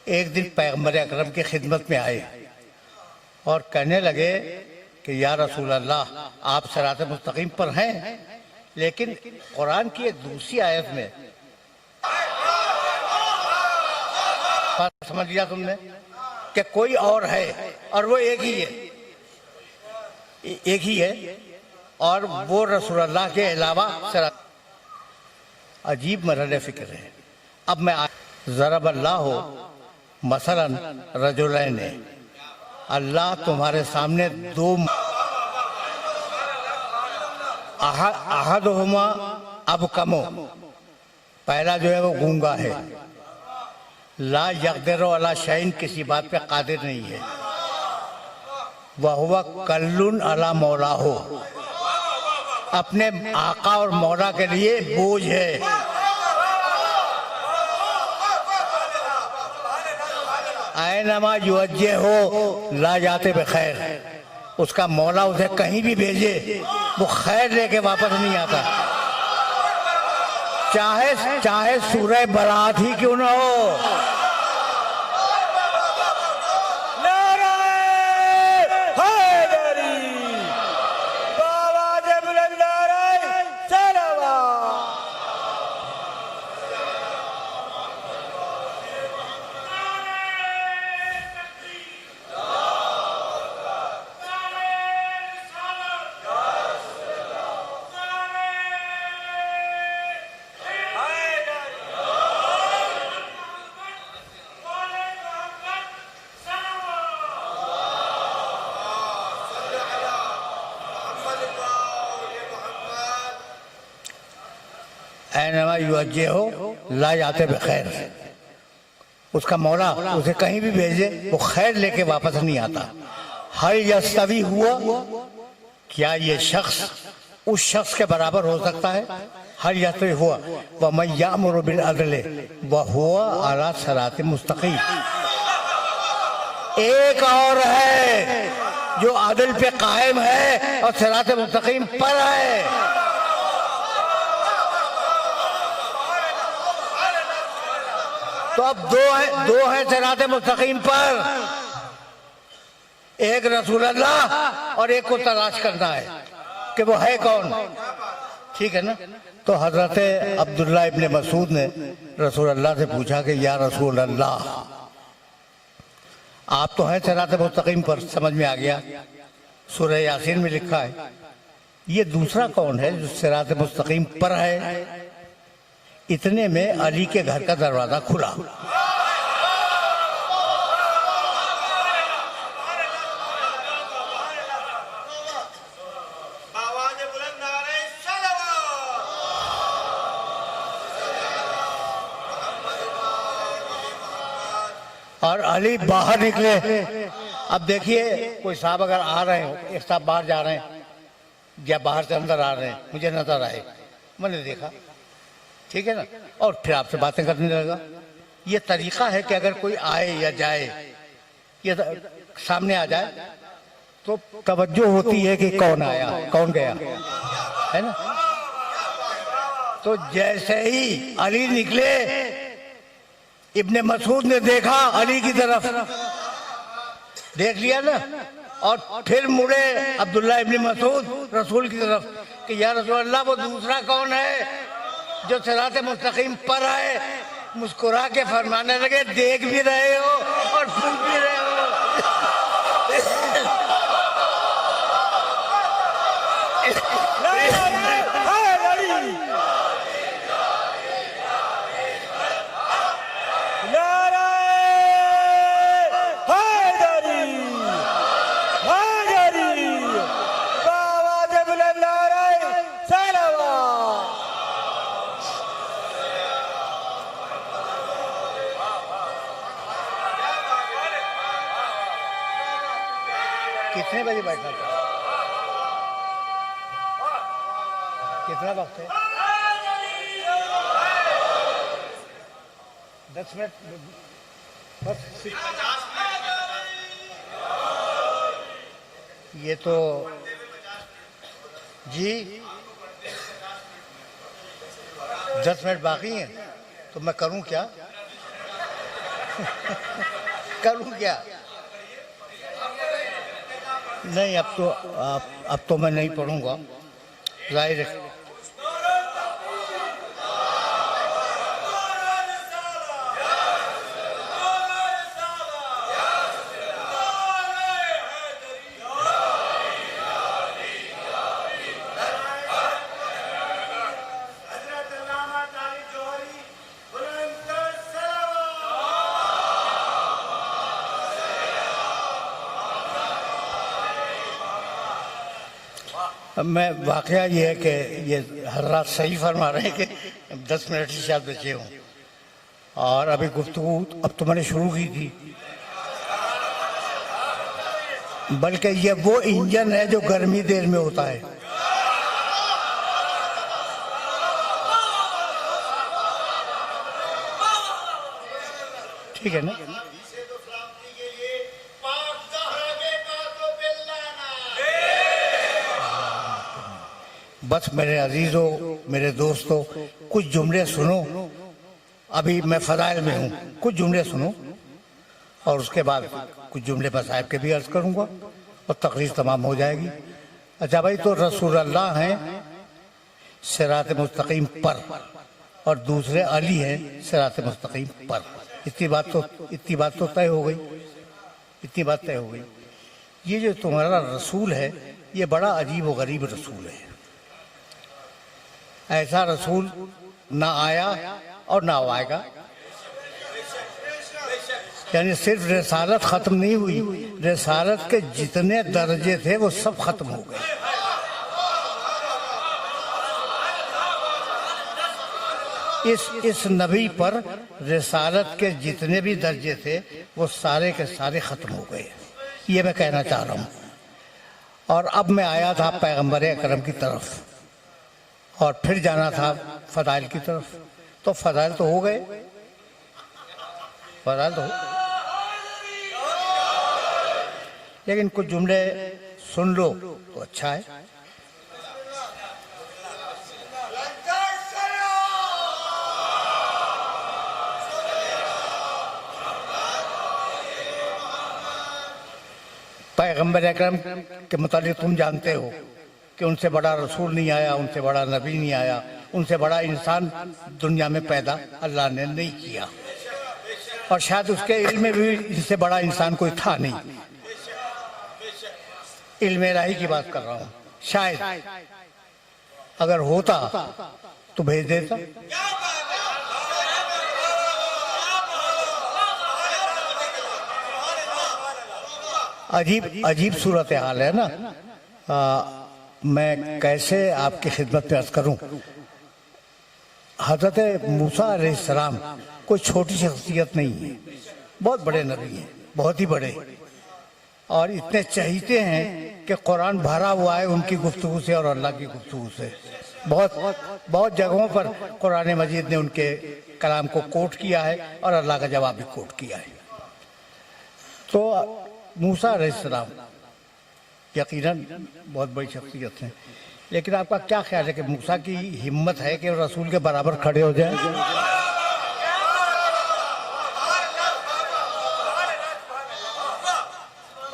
एक दिन पैगंबर अकरम की खिदमत में आए और कहने लगे कि या रसूल अल्लाह, आप सिरात मुस्तकीम पर हैं, लेकिन कुरान की एक दूसरी आयत में, समझ लिया तुमने, कि कोई और है और वो एक ही है, एक ही है और वो रसूल अल्लाह के अलावा सिरात। अजीब मरहले फिक्र है। अब मैं ज़रब अल्लाह मसलन रजुलैन, अल्लाह तुम्हारे सामने दो, अहदहुमा अब कमो, पहला जो है वो गूंगा है, ला यक़दिरु अला शैइन, किसी बात पे कादिर नहीं है, वह हुआ कल्लुन अला मौला हो, अपने आका और मौला के लिए बोझ है। ऐनमा युवज्जे हो ला जाते बखैर, उसका मौला उसे कहीं भी भेजे वो खैर लेके वापस नहीं आता, चाहे सूरह बरात ही क्यों ना हो। ऐनमा युवज्जे हो ला जाते बखैर, उसका मौला उसे कहीं भी भेजे वो खैर लेके वापस नहीं आता। हल यस्तवी हुआ, क्या ये शख्स उस शख्स के बराबर हो सकता है? हल यस्तवी हुआ व मैं यामुरु बिल अदल व हुवा अला सिरात मुस्तकीम। एक और है जो अदल पे कायम है और सिरात मुस्तकीम पर है। तो अब दो है सिरात मुस्तकीम पर, एक रसूल अल्लाह और एक को तलाश करना है कि वो है कौन, ठीक है ना। तो हजरत अब्दुल्ला इब्ने मसूद ने रसूल अल्लाह से पूछा कि या रसूल अल्लाह, आप तो हैं सिरात मुस्तकीम पर, समझ में आ गया, सूरह यासीन में लिखा है, ये दूसरा कौन है जो सिरात मुस्तकीम पर है? इतने में अली के घर का दरवाजा खुला। और अली बाहर निकले। अब देखिए कोई साहब अगर आ रहे हो, एक साहब बाहर जा रहे हैं या बाहर से अंदर आ रहे हैं, मुझे नजर आए, मैंने देखा, ठीक है ना, और फिर आपसे बातें करने लगा। ये तरीका है कि अगर कोई आए या जाए, ये सामने आ जाए तो तवज्जो होती है कि कौन आया कौन गया, है ना। तो जैसे ही अली निकले, इब्ने मसूद ने देखा अली की तरफ, देख लिया ना, और फिर मुड़े अब्दुल्ला इब्ने मसूद रसूल की तरफ कि या रसूल अल्लाह, वो दूसरा कौन है जो सिरात मुस्तकीम पर आए। मुस्कुरा के फरमाने लगे, देख भी रहे हो और पूछ भी रहे हो। कितने बजे बैठना था, कितना वक्त है? 10 मिनट बस। ये तो जी 10 मिनट बाकी हैं, तो मैं करूं क्या? करूं क्या? नहीं, अब तो मैं नहीं पढ़ूंगा, जाहिर है। मैं वाकया ये है कि ये हजरात सही फरमा रहे हैं कि 10 मिनट ही शायद बचे हों, और अभी गुफ्तगू अब तो मैंने शुरू की थी, बल्कि ये वो इंजन है जो गर्मी देर में होता है। ठीक है ना। बस मेरे अजीजों, मेरे दोस्तों, कुछ जुमले सुनो। अभी मैं फजाइल में हूँ, कुछ जुमले सुनो और उसके बाद कुछ जुमले मसाइब के भी अर्ज करूँगा और तकरीर तमाम हो जाएगी। अच्छा भाई, तो रसूल अल्लाह हैं सिरात मुस्तकीम पर और दूसरे अली हैं सिरात मुस्तकीम पर। इतनी बात तो तय हो गई, इतनी बात तय हो गई। ये जो तुम्हारा रसूल है, ये बड़ा अजीब व गरीब रसूल है। ऐसा रसूल ना आया और ना आएगा। यानी सिर्फ रिसालत खत्म नहीं हुई, रिसालत के जितने दर्जे थे वो सब खत्म हो गए। इस नबी पर रिसालत के जितने भी दर्जे थे वो सारे के सारे खत्म हो गए, ये मैं कहना चाह रहा हूँ। और अब मैं आया था पैगंबर अकरम की तरफ और फिर जाना था फदाइल की तरफ। तो फदाइल तो हो गए, फदाइल तो हो, लेकिन कुछ जुमले सुन लो तो अच्छा है। पैगंबर अकरम के मुतालिक तुम जानते हो कि उनसे बड़ा रसूल नहीं आया, उनसे बड़ा नबी नहीं आया, उनसे बड़ा इंसान दुनिया में पैदा अल्लाह ने नहीं किया, और शायद उसके इल्म में भी इनसे बड़ा इंसान कोई था नहीं। इल्म इलाही की बात कर रहा हूँ। शायद अगर होता तो भेज देता। अजीब सूरत हाल है ना। मैं कैसे आपकी खिदमत में अर्ज करूं। हजरत मूसा अलैहिस्सलाम कोई छोटी शख्सियत नहीं है, बहुत बड़े नबी हैं, बहुत ही बड़े, और इतने चहीते हैं कि कुरान भरा हुआ है उनकी गुफ्तगू से और अल्लाह की गुफ्तगू से। बहुत बहुत जगहों पर कुरान मजीद ने उनके कलाम को कोट किया है और अल्लाह का जवाब भी कोट किया है। तो मूसा अलैहिस्सलाम यकीनन बहुत बड़ी शख्सियत है, लेकिन आपका क्या ख्याल है कि मूसा की हिम्मत है कि रसूल के बराबर खड़े हो जाए?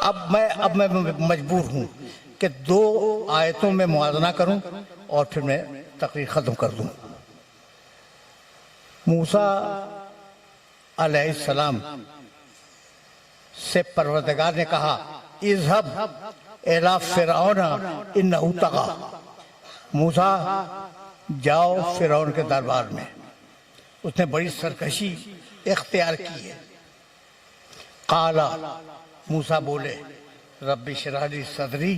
अब मैं मजबूर हूं कि 2 आयतों में मुआवजा करूं और फिर मैं तकरीर ख़त्म कर दूं। मूसा अलैहिस्सलाम से परवरदिगार ने कहा, इज़हब इला फ़िरऔन इन्नहु तग़ा, मूसा जाओ फ़िरऔन के दरबार में, उसने बड़ी सरकशी इख्तियार की है। काला, मूसा बोले, रब्बि इश्रह ली सदरी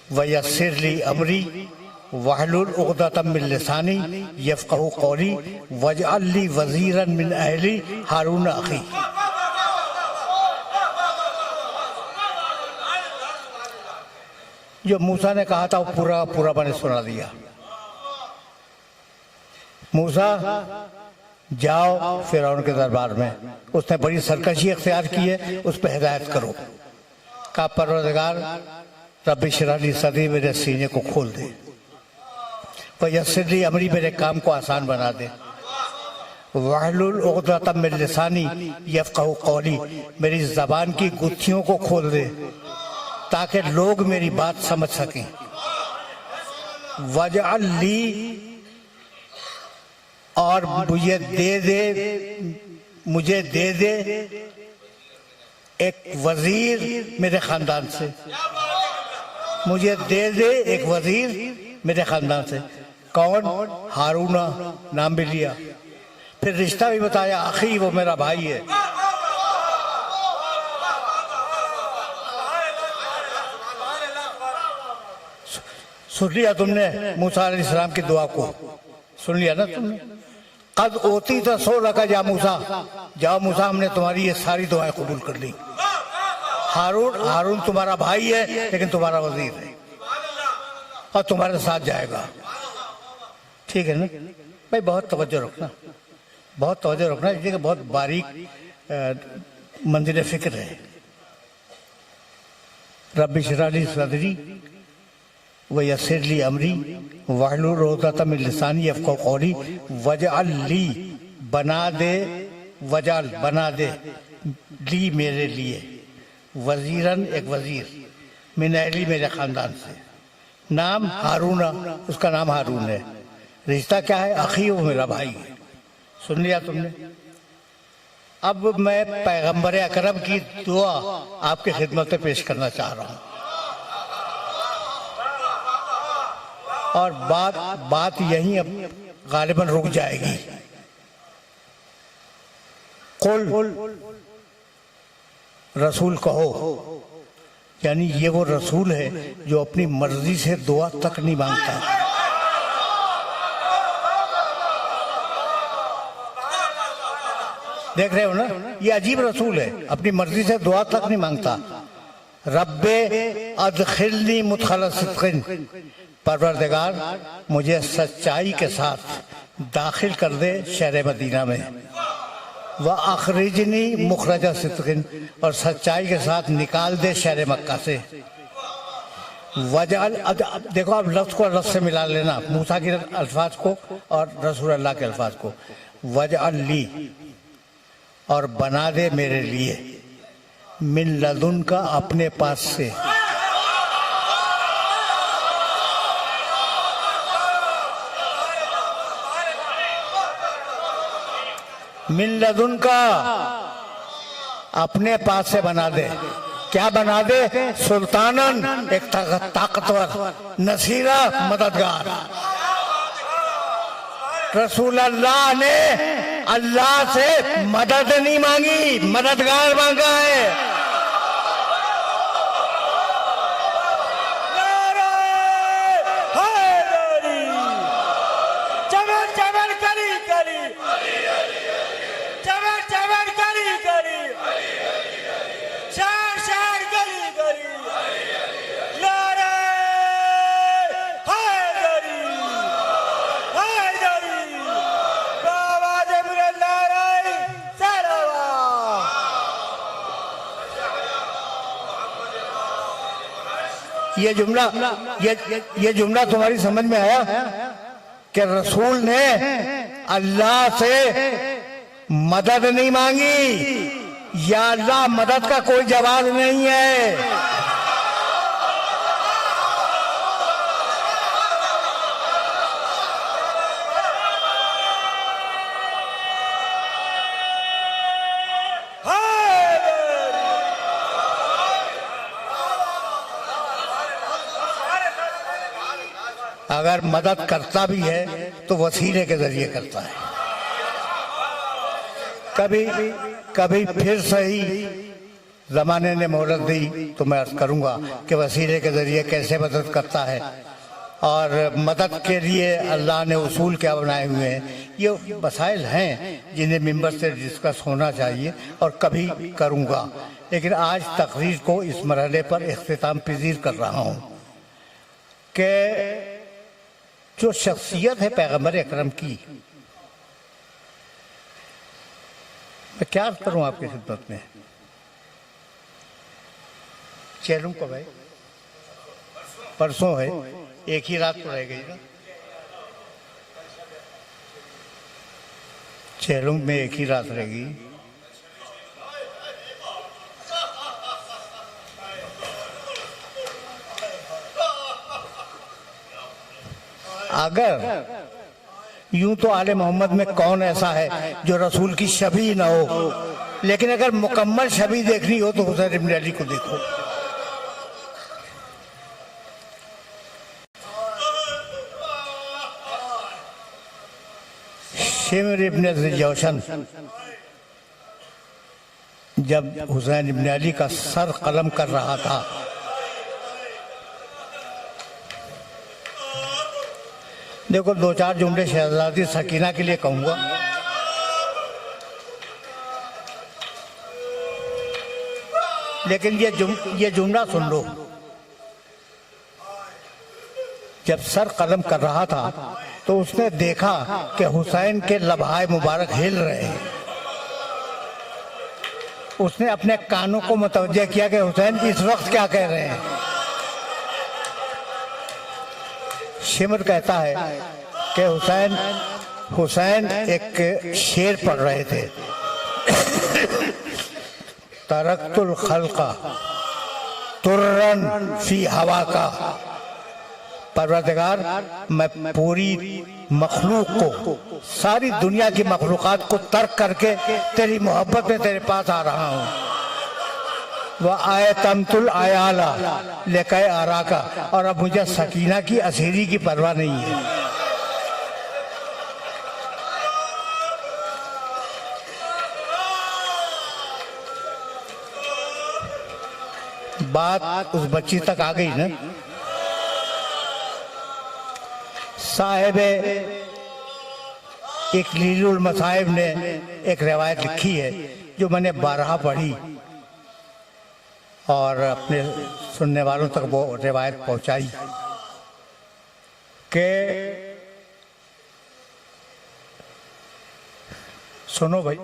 व यस्सिर ली अमरी वहलुल उक़दतम मिन लिसानी यफ़क़हू क़ौली वजअल ली वज़ीरन मिन अहली हारून अख़ी। जो मूसा ने कहा था वो पूरा पूरा मैंने सुना दिया। मूसा जाओ फिरौन के दरबार में, उसने बड़ी सरकशी इख्तियार की है, उस पर हिदायत करो। का परवरदिगार रब्बि इश्रह ली सदरी, मेरे सीने को खोल दे, व यस्सिर ली अमरी, मेरे काम को आसान बना दे, वहलुल उक़दतम मिन लिसानी यफ़क़हू क़ौली, मेरी ज़बान की गुत्थियों को खोल दे ताकि लोग मेरी बात समझ सकें। वजअल ली, और मुझे दे दे एक वजीर मेरे खानदान से, मुझे दे दे एक वजीर मेरे खानदान से। कौन? हारूना, नाम भी लिया, फिर रिश्ता भी बताया, आखी वो मेरा भाई है। सुन लिया तुमने मूसा अलैहिस्सलाम की दुआ को? सुन लिया ना तुमने? कद ओती तो सो लगा जा मूसा, जाओ मूसा, हमने तुम्हारी ये सारी दुआएं कबूल कर ली। हारून तुम्हारा भाई है लेकिन तुम्हारा वजीर है और तुम्हारे साथ जाएगा, ठीक है ना भाई? बहुत तवज्जो रखना, बहुत तवज्जो रखना, इसलिए बहुत बारीक मंजिल फिक्र है। रब्बि इश्रह ली सदरी व यस्सिर ली अमरी वहलुल उक़दतम मिन लिसानी यफ़क़हू क़ौली वजअल ली, बना दे, वजअल बना दे, ली मेरे लिए, वजीरन एक वजीर, मिन अहली मेरे खानदान से, नाम हारूना, उसका नाम हारून है, रिश्ता क्या है? अखी, वो मेरा भाई है। सुन लिया तुमने? अब मैं पैगंबर अकरम की दुआ आपकी खिदमत में पेश करना चाह रहा हूँ, और बात यहीं अब गालिबन रुक जाएगी। कुल, रसूल कहो, यानी ये वो रसूल है जो अपनी मर्जी से दुआ तक नहीं मांगता। देख रहे हो ना, ये अजीब रसूल है, अपनी मर्जी से दुआ तक नहीं मांगता। रब्बे अदखिलनी मुदखल सिद्क़िन, परवरदिगार मुझे सच्चाई के साथ दाखिल कर दे शहर मदीना में, व अखरिजनी मुखरज सिद्क़िन, और सच्चाई के साथ निकाल दे शहर मक्का से। वजअल, देखो आप लफ्ज़ को लफ्ज़ से मिला लेना, मूसा के अल्फाज को और रसूल अल्लाह के अल्फाज को। वजअल ली, और बना दे मेरे लिए, मिन लदुन का, अपने पास से, मिन लदुन का, अपने पास से बना दे। क्या बना दे? सुल्तानन, एक ताकतवर, नसीरा, मददगार। रसूल अल्लाह ने अल्लाह से मदद नहीं मांगी, मददगार मांगा है। ये जुमला तुम्हारी समझ में आया कि रसूल ने अल्लाह से मदद नहीं मांगी, या अल्लाह मदद का कोई जवाब नहीं है। अगर मदद करता भी है तो वसीले के जरिए करता है। कभी फिर सही जमाने ने मोहलत दी तो मैं अर्ज करूंगा कि वसीले के जरिए कैसे मदद करता है और मदद के लिए अल्लाह ने उसूल क्या बनाए हुए हैं। ये मसाइल हैं जिन्हें मिंबर से डिस्कस होना चाहिए और कभी करूंगा, लेकिन आज तकरीर को इस मरहले पर इख्तिताम पजीर कर रहा हूं कि जो शख्सियत है पैगंबर अकरम की, मैं क्या करूं आपकी खिदमत में। चलूं कब है? परसों है, एक ही रात तो रह गई ना। चलूं में एक ही रात रहेगी। अगर यूं तो आले मोहम्मद में कौन ऐसा है जो रसूल की शबी ना हो, लेकिन अगर मुकम्मल शबी देखनी हो तो हुसैन इब्न अली को देखो। शिमर इब्न ज़ुलजौशन जब हुसैन इब्न अली का सर कलम कर रहा था, देखो दो चार जुमले शहजादी सकीना के लिए कहूंगा। लेकिन ये जुमला सुन लो। जब सर कलम कर रहा था तो उसने देखा कि हुसैन के लबहाए मुबारक हिल रहे हैं। उसने अपने कानों को मुतवज्जे किया कि हुसैन इस वक्त क्या कह रहे हैं। शिमर कहता है कि हुसैन एक शेर पढ़ रहे थे, तरक्तुल खल्का तुर्रन फी हवा का, परवरदिगार मैं पूरी मखलूक को, सारी दुनिया की मखलूकात को तर्क करके तेरी मोहब्बत में तेरे पास आ रहा हूँ। वह आए तमतुल आयाला लेकर आरा का, और अब मुझे सकीना की असीरी की परवाह नहीं है। बात उस बच्ची तक आ गई ना। साहिबे एक लीलुल मसाहिब ने एक रिवायत लिखी है जो मैंने 12 पढ़ी और अपने सुनने वालों तक वो रिवायत पहुंचाई कि सुनो भाई,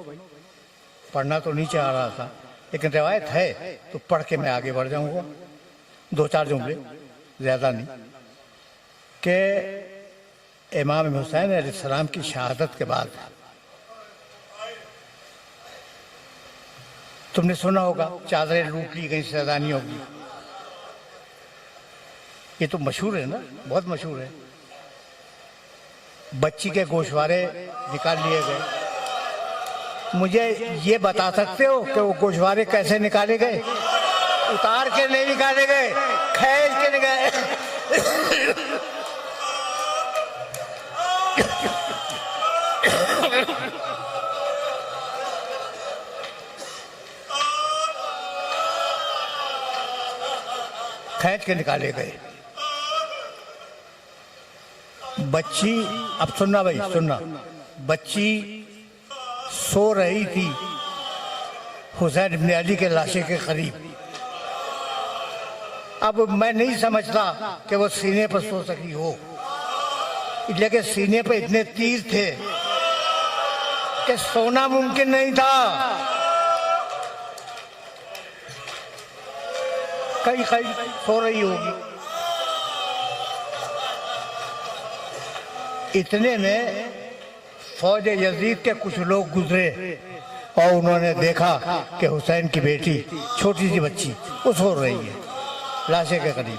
पढ़ना तो नीचे आ रहा था लेकिन रिवायत है तो पढ़ के मैं आगे बढ़ जाऊंगा। 2-4 जुमले, ज़्यादा नहीं, कि इमाम हुसैन अलैहिस्सलाम की शहादत के बाद तुमने सुना होगा चादरें लूट ली गई सैदानियों की। ये तो मशहूर है ना, बहुत मशहूर है। बच्ची के गोशवारे निकाल लिए गए। मुझे ये बता सकते हो कि वो गोशवारे कैसे निकाले गए? उतार के नहीं निकाले गए, खींच के निकाले। खींच के निकाले गए। बच्ची, अब सुनना भाई सुनना, बच्ची सो रही थी हुसैन इब्न अली के लाशे के करीब। अब मैं नहीं समझता कि वो सीने पर सो सकी हो, लेकिन सीने पे इतने तीर थे कि सोना मुमकिन नहीं था। कहीं सो रही होगी। इतने में फौज यजीद के कुछ लोग गुजरे और उन्होंने देखा कि हुसैन की बेटी छोटी सी बच्ची वो सो रही है लाशे के करीब।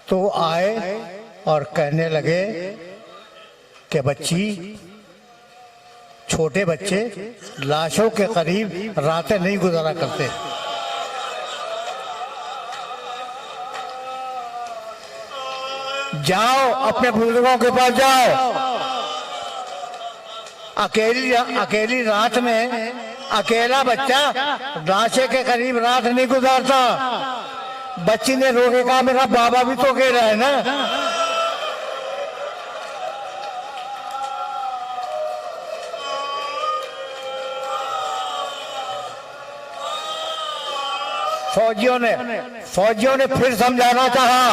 तो वो आए और कहने लगे कि बच्ची, छोटे बच्चे लाशों के करीब रातें नहीं गुजारा करते। जाओ अपने बुजुर्गों के पास जाओ। अकेली रात में अकेला बच्चा लाशे के करीब रात नहीं गुजारता। बच्ची ने रो के कहा मेरा बाबा भी तो अकेला है ना। फौजियों ने फिर समझाना चाहा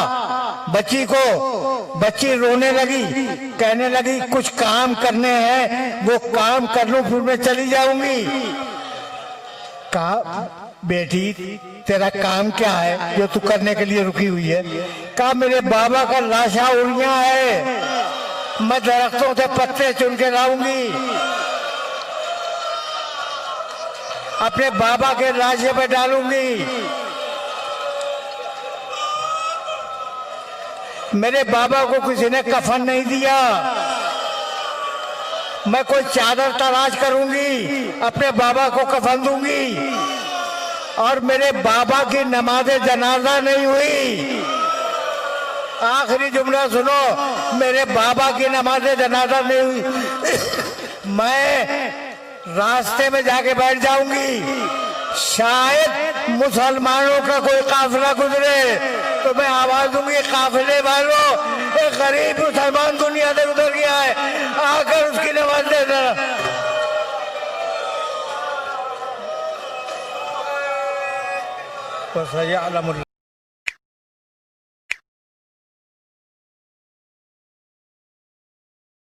बच्ची को। बच्ची रोने लगी, कहने लगी कुछ काम करने हैं, वो काम कर लूं फिर मैं चली जाऊंगी। कहा बेटी तेरा काम क्या है जो तू करने के लिए रुकी हुई है? कहा मेरे बाबा का लाशा उड़िया है, मैं दरख्तों से पत्ते चुन के लाऊंगी, अपने बाबा के लाशे पे डालूंगी। मेरे बाबा को किसी ने कफन नहीं दिया, मैं कोई चादर तलाश करूंगी, अपने बाबा को कफन दूंगी। और मेरे बाबा की नमाज़े जनाजा नहीं हुई। आखिरी जुमला सुनो, मेरे बाबा की नमाज़े जनाजा नहीं हुई। मैं रास्ते में जाके बैठ जाऊंगी, शायद मुसलमानों का कोई काफिला गुजरे तो मैं आवाज दूंगी काफिले वालों, एक गरीब मुसलमान दुनिया से गुजर गया है, आकर उसकी नमाज दे देना।